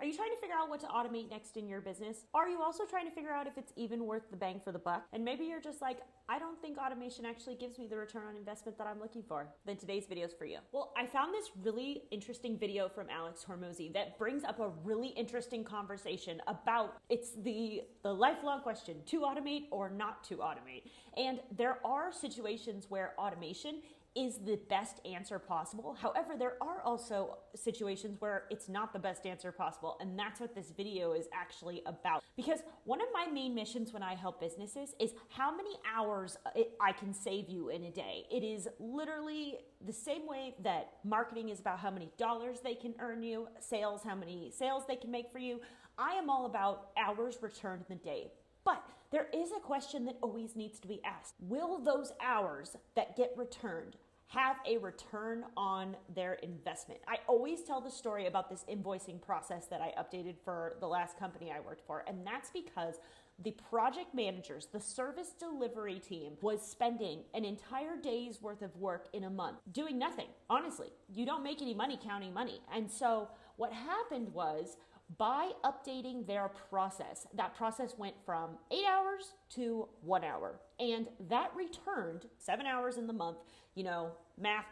Are you trying to figure out what to automate next in your business? Are you also trying to figure out if it's even worth the bang for the buck? And maybe you're just like, I don't think automation actually gives me the return on investment that I'm looking for. Then today's video is for you. Well, I found this really interesting video from Hormozi that brings up a really interesting conversation about it's the lifelong question, to automate or not to automate. And there are situations where automation is the best answer possible. However, there are also situations where it's not the best answer possible. And that's what this video is actually about. Because one of my main missions when I help businesses is how many hours I can save you in a day. It is literally the same way that marketing is about how many dollars they can earn you, sales, how many sales they can make for you. I am all about hours returned in the day. But there is a question that always needs to be asked. Will those hours that get returned have a return on their investment? I always tell the story about this invoicing process that I updated for the last company I worked for. And that's because the project managers, the service delivery team, was spending an entire day's worth of work in a month doing nothing. Honestly, you don't make any money counting money. And so what happened was, by updating their process, that process went from 8 hours to 1 hour. And that returned 7 hours in the month, math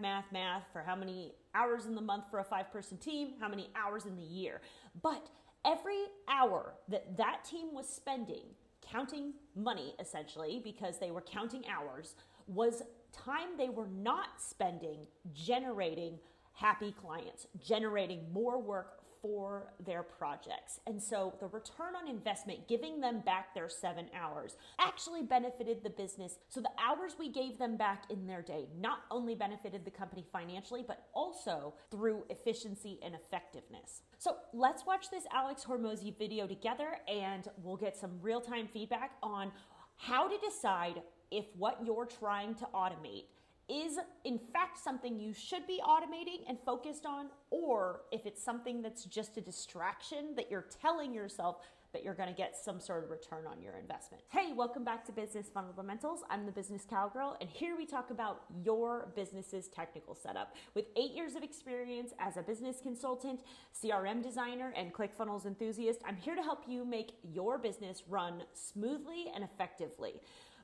for how many hours in the month for a 5-person team, how many hours in the year. But every hour that that team was spending counting money, essentially, because they were counting hours, was time they were not spending generating happy clients, generating more work for their projects. And so the return on investment, giving them back their 7 hours, actually benefited the business. So the hours we gave them back in their day not only benefited the company financially, but also through efficiency and effectiveness. So let's watch this Hormozi video together, and we'll get some real-time feedback on how to decide if what you're trying to automate is in fact something you should be automating and focused on, or if it's something that's just a distraction that you're telling yourself that you're going to get some sort of return on your investment. Hey, welcome back to Business Fundamentals. I'm the Business Cowgirl, and here we talk about your business's technical setup. With 8 years of experience as a business consultant, CRM designer, and ClickFunnels enthusiast, I'm here to help you make your business run smoothly and effectively.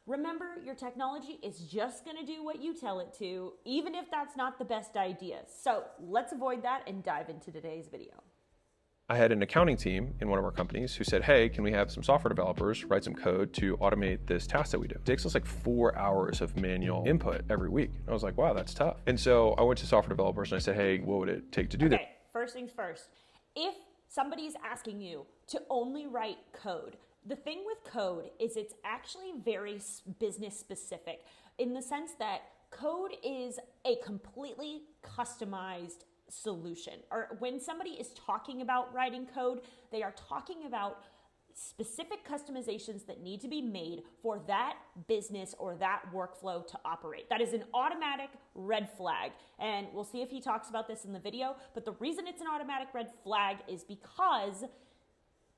Remember, your technology is just going to do what you tell it to, even if that's not the best idea. So let's avoid that and dive into today's video. I had an accounting team in one of our companies who said, hey, can we have some software developers write some code to automate this task that we do? It takes us like 4 hours of manual input every week. I was like, wow, that's tough. And so I went to software developers and I said, hey, what would it take to do that? Okay, first things first. If somebody's asking you to only write code, the thing with code is it's actually very business specific in the sense that code is a completely customized solution. Or when somebody is talking about writing code, they are talking about specific customizations that need to be made for that business or that workflow to operate. That is an automatic red flag. And we'll see if he talks about this in the video. But the reason it's an automatic red flag is because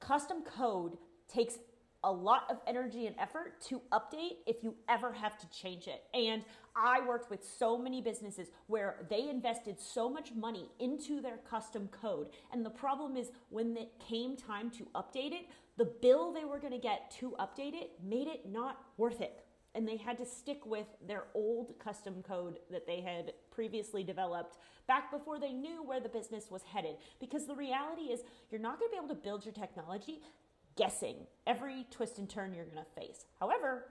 custom code takes a lot of energy and effort to update if you ever have to change it. And I worked with so many businesses where they invested so much money into their custom code. And the problem is when it came time to update it, the bill they were going to get to update it made it not worth it. And they had to stick with their old custom code that they had previously developed back before they knew where the business was headed. Because the reality is you're not going to be able to build your technology guessing every twist and turn you're going to face. However,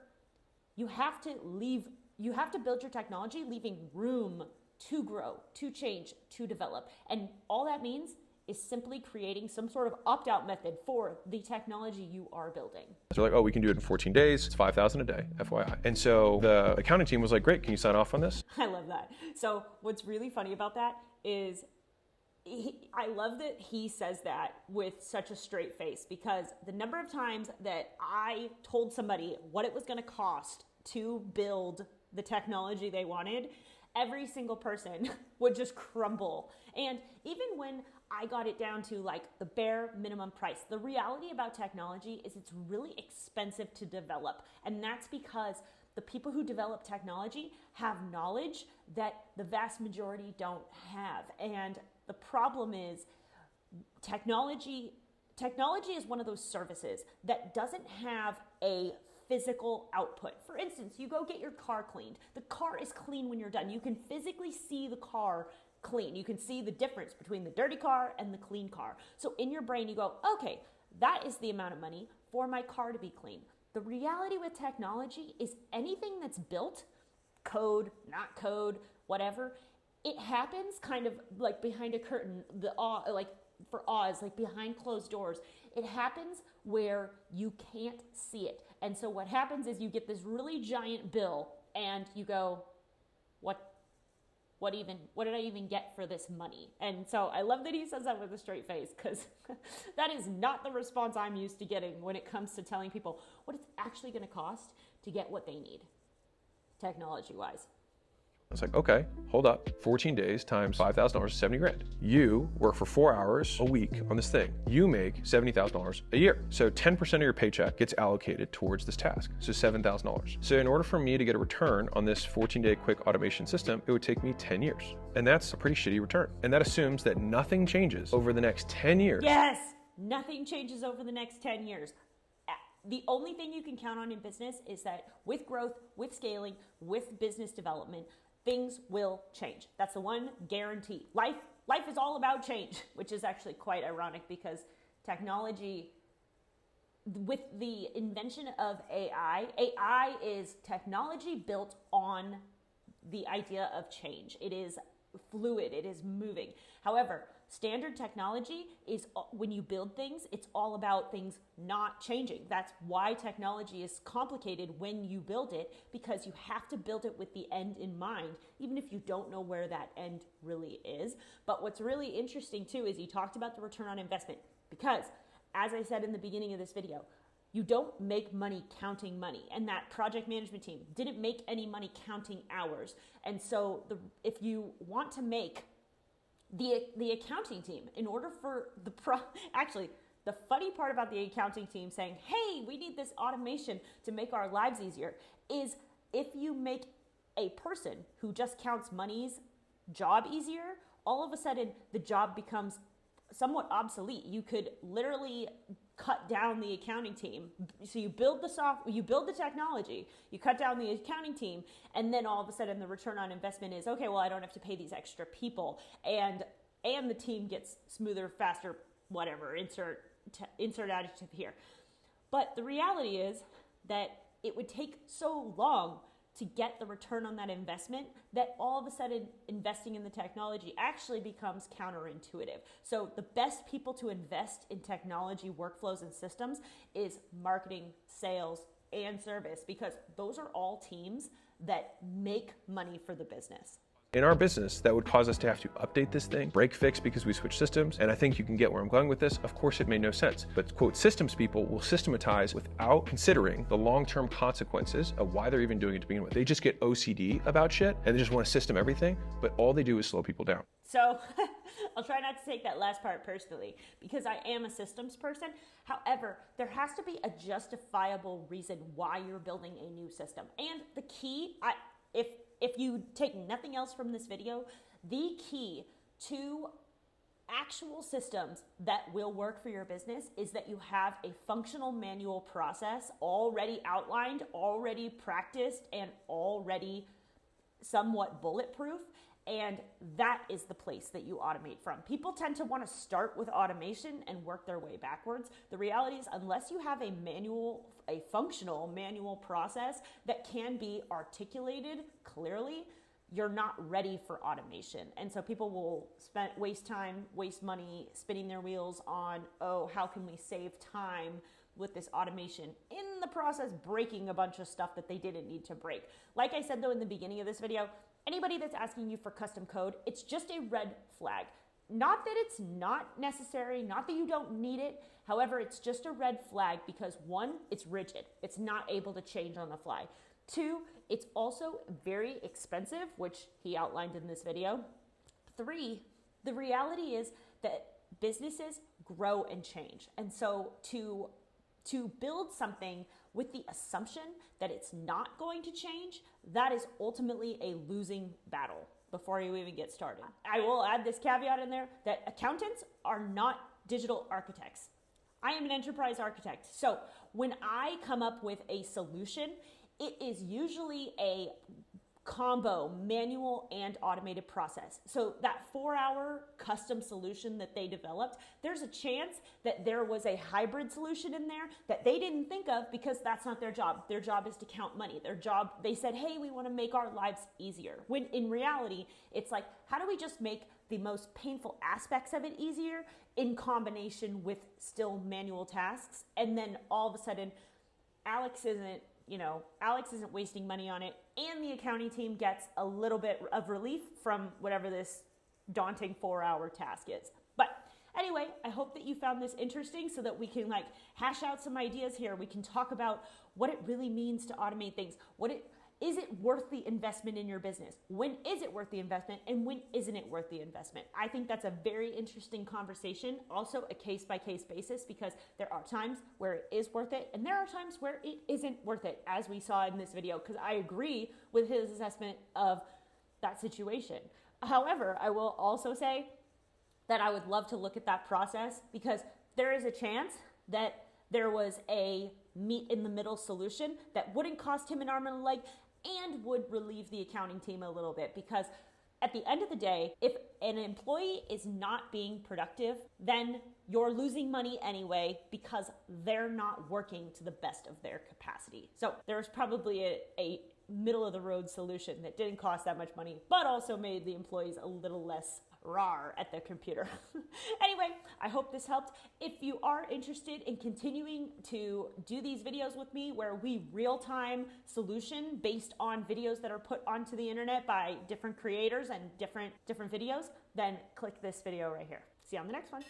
you have to build your technology leaving room to grow, to change, to develop. And all that means is simply creating some sort of opt-out method for the technology you are building. So they're like, oh, we can do it in 14 days. It's $5,000 a day, FYI. And so the accounting team was like, great, can you sign off on this? I love that. So what's really funny about that is I love that he says that with such a straight face, because the number of times that I told somebody what it was going to cost to build the technology they wanted, every single person would just crumble. And even when I got it down to like the bare minimum price, the reality about technology is it's really expensive to develop. And that's because the people who develop technology have knowledge that the vast majority don't have. And the problem is technology technology is one of those services that doesn't have a physical output. For instance, you go get your car cleaned. The car is clean when you're done. You can physically see the car clean. You can see the difference between the dirty car and the clean car. So in your brain, you go, okay, that is the amount of money for my car to be clean. The reality with technology is anything that's built, code, not code, whatever, it happens kind of like behind a curtain, for Oz, like behind closed doors. It happens where you can't see it. And so what happens is you get this really giant bill and you go, what did I even get for this money? And so I love that he says that with a straight face, because that is not the response I'm used to getting when it comes to telling people what it's actually going to cost to get what they need, technology-wise. I was like, okay, hold up. 14 days times $5,000 is 70 grand. You work for 4 hours a week on this thing. You make $70,000 a year. So 10% of your paycheck gets allocated towards this task. So $7,000. So in order for me to get a return on this 14-day quick automation system, it would take me 10 years. And that's a pretty shitty return. And that assumes that nothing changes over the next 10 years. Yes, nothing changes over the next 10 years. The only thing you can count on in business is that with growth, with scaling, with business development, things will change. That's the one guarantee. Life is all about change, which is actually quite ironic because technology, with the invention of AI is technology built on the idea of change. It is fluid, it is moving. However, standard technology is, when you build things, it's all about things not changing. That's why technology is complicated when you build it, because you have to build it with the end in mind, even if you don't know where that end really is. But what's really interesting too is he talked about the return on investment, because as I said in the beginning of this video, you don't make money counting money, and that project management team didn't make any money counting hours. And so if you want to make the accounting team, in order for actually, the funny part about the accounting team saying, hey, we need this automation to make our lives easier, is if you make a person who just counts money's job easier, all of a sudden the job becomes somewhat obsolete. You could literally cut down the accounting team. So you build the software, you build the technology, you cut down the accounting team, and then all of a sudden the return on investment is, okay, well, I don't have to pay these extra people, and the team gets smoother, faster, whatever, insert adjective here. But the reality is that it would take so long to get the return on that investment that all of a sudden investing in the technology actually becomes counterintuitive. So the best people to invest in technology workflows and systems is marketing, sales, and service, because those are all teams that make money for the business. In our business, that would cause us to have to update this thing, break fix because we switched systems, and I think you can get where I'm going with this. Of course, it made no sense. But, quote, systems people will systematize without considering the long-term consequences of why they're even doing it to begin with. They just get OCD about shit, and they just want to system everything, but all they do is slow people down. So I'll try not to take that last part personally, because I am a systems person. However, there has to be a justifiable reason why you're building a new system. And the key, if you take nothing else from this video, the key to actual systems that will work for your business is that you have a functional manual process already outlined, already practiced, and already somewhat bulletproof. And that is the place that you automate from. People tend to want to start with automation and work their way backwards. The reality is, unless you have a functional manual process that can be articulated clearly, you're not ready for automation. And so people will waste time, waste money, spinning their wheels on, oh, how can we save time with this automation, in the process breaking a bunch of stuff that they didn't need to break. Like I said though in the beginning of this video, anybody that's asking you for custom code, it's just a red flag. Not that it's not necessary, not that you don't need it. However, it's just a red flag because 1, it's rigid. It's not able to change on the fly. 2, it's also very expensive, which he outlined in this video. 3, the reality is that businesses grow and change. And so to build something with the assumption that it's not going to change, that is ultimately a losing battle before you even get started. I will add this caveat in there that accountants are not digital architects. I am an enterprise architect. So when I come up with a solution, it is usually a combo, manual and automated process. So that 4-hour custom solution that they developed, there's a chance that there was a hybrid solution in there that they didn't think of because that's not their job. Their job is to count money. Their job, they said, hey, we want to make our lives easier. When in reality, it's like, how do we just make the most painful aspects of it easier in combination with still manual tasks? And then all of a sudden, Alex isn't wasting money on it, and the accounting team gets a little bit of relief from whatever this daunting 4-hour task is. But anyway, I hope that you found this interesting so that we can hash out some ideas here. We can talk about what it really means to automate things. Is it worth the investment in your business? When is it worth the investment, and when isn't it worth the investment? I think that's a very interesting conversation, also a case-by-case basis, because there are times where it is worth it, and there are times where it isn't worth it, as we saw in this video, because I agree with his assessment of that situation. However, I will also say that I would love to look at that process, because there is a chance that there was a meet-in-the-middle solution that wouldn't cost him an arm and a leg, and would relieve the accounting team a little bit, because at the end of the day, if an employee is not being productive, then you're losing money anyway because they're not working to the best of their capacity. So there's probably a middle of the road solution that didn't cost that much money, but also made the employees a little less rawr at the computer. Anyway, I hope this helped. If you are interested in continuing to do these videos with me where we real-time solution based on videos that are put onto the internet by different creators and different videos, then click this video right here. See you on the next one.